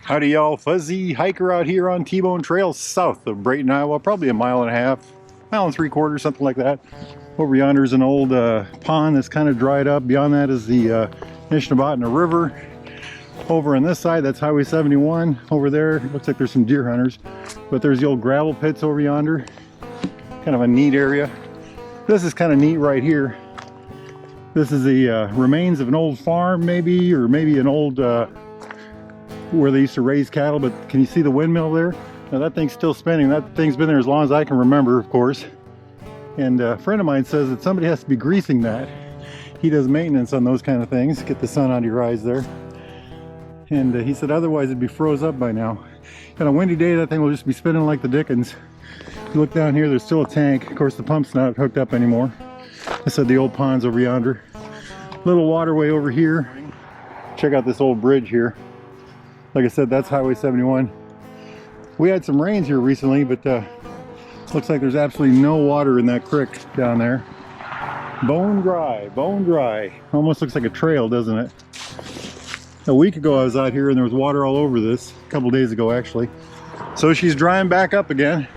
Howdy y'all, Fuzzy hiker out here on T-Bone Trail south of Brayton, Iowa. Probably a mile and a half, mile and 3/4, something like that. Over yonder is an old pond that's kind of dried up. Beyond that is the Nishnabotna River. Over on this side, that's Highway 71. Over there, looks like there's some deer hunters. But there's the old gravel pits over yonder. Kind of a neat area. This is kind of neat right here. This is the remains of an old farm maybe, or maybe an old where they used to raise cattle. But can you see the windmill there? Now that thing's still spinning. That thing's been there as long as I can remember, of course. And a friend of mine says that somebody has to be greasing that. He does maintenance on those kind of things. Get the sun out of your eyes there. And he said otherwise it'd be froze up by now. On a windy day, that thing will just be spinning like the dickens. If you look down here, there's still a tank. Of course, the pump's not hooked up anymore. I said the old pond's over yonder. Little waterway over here. Check out this old bridge here. Like I said, that's Highway 71. We had some rains here recently, but looks like there's absolutely no water in that creek down there. Bone dry, bone dry. Almost looks like a trail, doesn't it? A week ago I was out here and there was water all over this. A couple days ago actually. So she's drying back up again.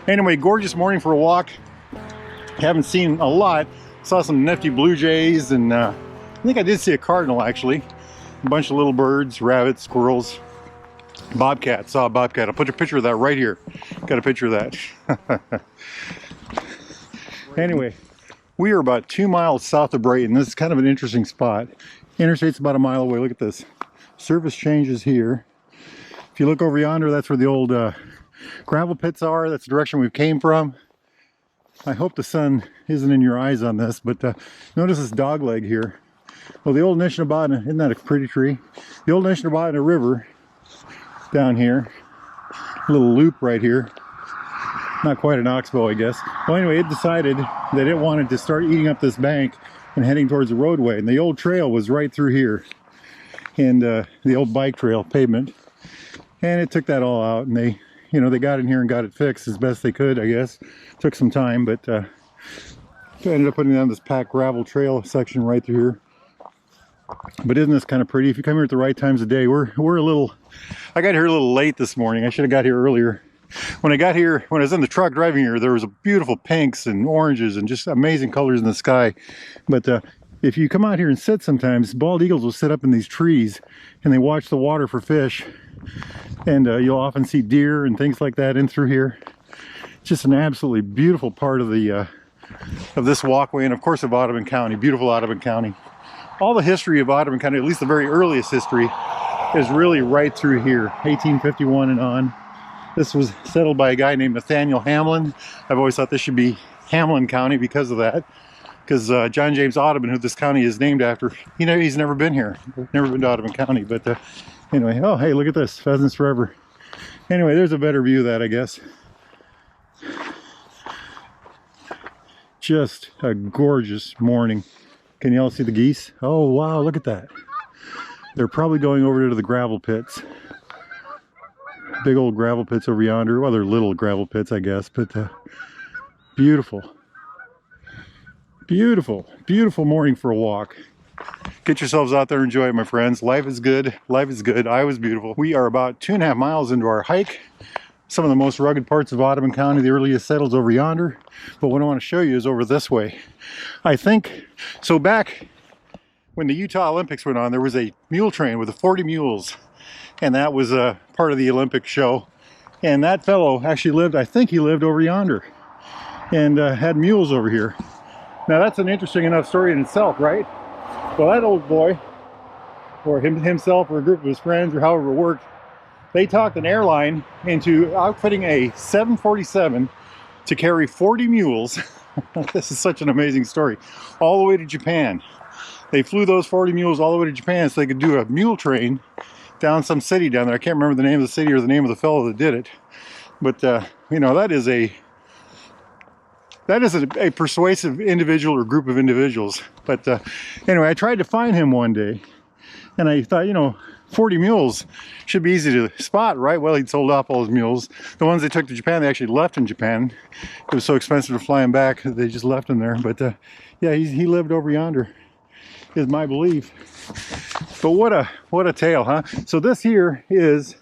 Anyway, gorgeous morning for a walk. Haven't seen a lot. Saw some nifty blue jays and I think I did see a cardinal actually. A bunch of little birds, rabbits, squirrels. Bobcat, saw a bobcat. I'll put a picture of that right here. Got a picture of that. Anyway, we are about 2 miles south of Brayton. This is kind of an interesting spot. Interstate's about a mile away. Look at this. Service changes here. If you look over yonder, that's where the old gravel pits are. That's the direction we came from. I hope the sun isn't in your eyes on this, but notice this dog leg here. Well, the old Nishnabotna, isn't that a pretty tree? The old Nishnabotna River down here. A little loop right here. Not quite an oxbow, I guess. Well, anyway, it decided that it wanted to start eating up this bank and heading towards the roadway. And the old trail was right through here. And the old bike trail, pavement. And it took that all out. And they, you know, they got in here and got it fixed as best they could, I guess. Took some time, but ended up putting down this packed gravel trail section right through here. But isn't this kind of pretty? If you come here at the right times of day, we're a little, I got here a little late this morning. I should have got here earlier. When I got here, when I was in the truck driving here, there was a beautiful pinks and oranges and just amazing colors in the sky. But if you come out here and sit sometimes, bald eagles will sit up in these trees and they watch the water for fish. And you'll often see deer and things like that in through here. It's just an absolutely beautiful part of the of this walkway, and of course of Audubon County, beautiful Audubon County. All the history of Audubon County, at least the very earliest history, is really right through here, 1851 and on. This was settled by a guy named Nathaniel Hamlin. I've always thought this should be Hamlin County because of that. Because John James Audubon, who this county is named after, you know, he's never been here. Never been to Audubon County. But anyway, oh, hey, look at this. Pheasants forever. Anyway, there's a better view of that, I guess. Just a gorgeous morning. Can you all see the geese? Oh, wow, look at that. They're probably going over to the gravel pits. Big old gravel pits over yonder. Well, they're little gravel pits, I guess, but beautiful. Beautiful, beautiful morning for a walk. Get yourselves out there and enjoy it, my friends. Life is good. Life is good. Iowa's beautiful. We are about 2.5 miles into our hike. Some of the most rugged parts of Audubon County, the earliest settles over yonder. But what I want to show you is over this way. I think, so back when the Utah Olympics went on, there was a mule train with the 40 mules. And that was a part of the Olympic show. And that fellow actually lived, I think he lived over yonder. And had mules over here. Now that's an interesting enough story in itself, right? Well, that old boy, or himself or a group of his friends or however it worked, they talked an airline into outfitting a 747 to carry 40 mules. This is such an amazing story. All the way to Japan. They flew those 40 mules all the way to Japan so they could do a mule train down some city down there. I can't remember the name of the city or the name of the fellow that did it. But, you know, that is a persuasive individual or group of individuals. But anyway, I tried to find him one day. And I thought, you know, 40 mules should be easy to spot, right? Well, he'd sold off all his mules. The ones they took to Japan, they actually left in Japan. It was so expensive to fly them back, they just left them there. But yeah, he lived over yonder, is my belief. But what a tale, huh? So this here is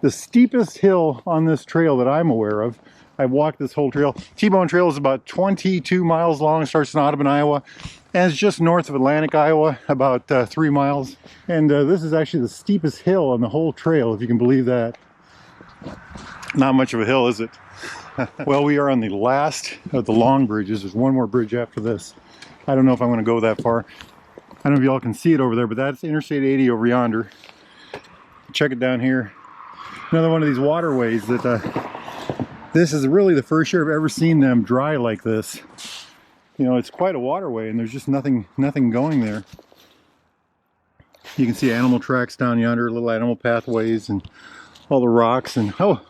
the steepest hill on this trail that I'm aware of. I've walked this whole trail. T-Bone Trail is about 22 miles long. It starts in Audubon, Iowa, and it's just north of Atlantic, Iowa, about 3 miles. And this is actually the steepest hill on the whole trail, if you can believe that. Not much of a hill, is it? Well, we are on the last of the long bridges. There's one more bridge after this. I don't know if I'm going to go that far. I don't know if y'all can see it over there, but that's Interstate 80 over yonder. Check it down here. Another one of these waterways that this is really the first year I've ever seen them dry like this. You know, it's quite a waterway and there's just nothing going there. You can see animal tracks down yonder, little animal pathways and all the rocks. And oh,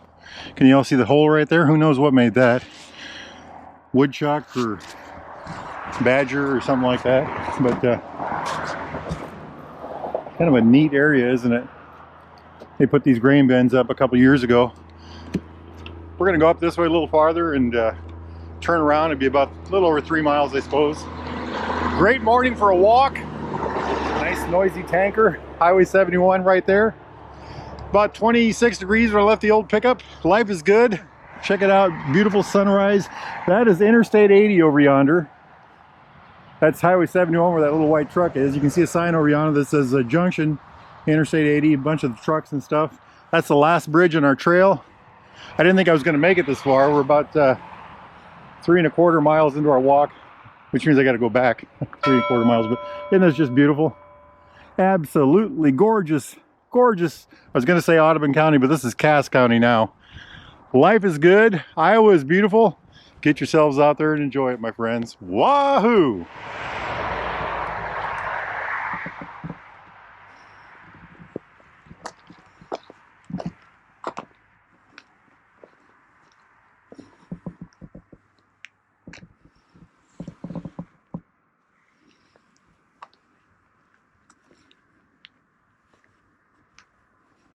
can you all see the hole right there? Who knows what made that? Woodchuck or badger or something like that. But kind of a neat area, isn't it? They put these grain bins up a couple years ago. We're going to go up this way a little farther and turn around. It'd be about a little over 3 miles, I suppose. Great morning for a walk. Nice noisy tanker. Highway 71 right there. About 26 degrees when I left the old pickup. Life is good. Check it out. Beautiful sunrise. That is Interstate 80 over yonder. That's Highway 71 where that little white truck is. You can see a sign over yonder that says Junction, Interstate 80, a bunch of trucks and stuff. That's the last bridge on our trail. I didn't think I was going to make it this far. We're about 3¼ miles into our walk, which means I got to go back 3¼ miles. But isn't this just beautiful? Absolutely gorgeous, gorgeous. I was going to say Audubon County, but this is Cass County now. Life is good. Iowa is beautiful. Get yourselves out there and enjoy it, my friends. Wahoo!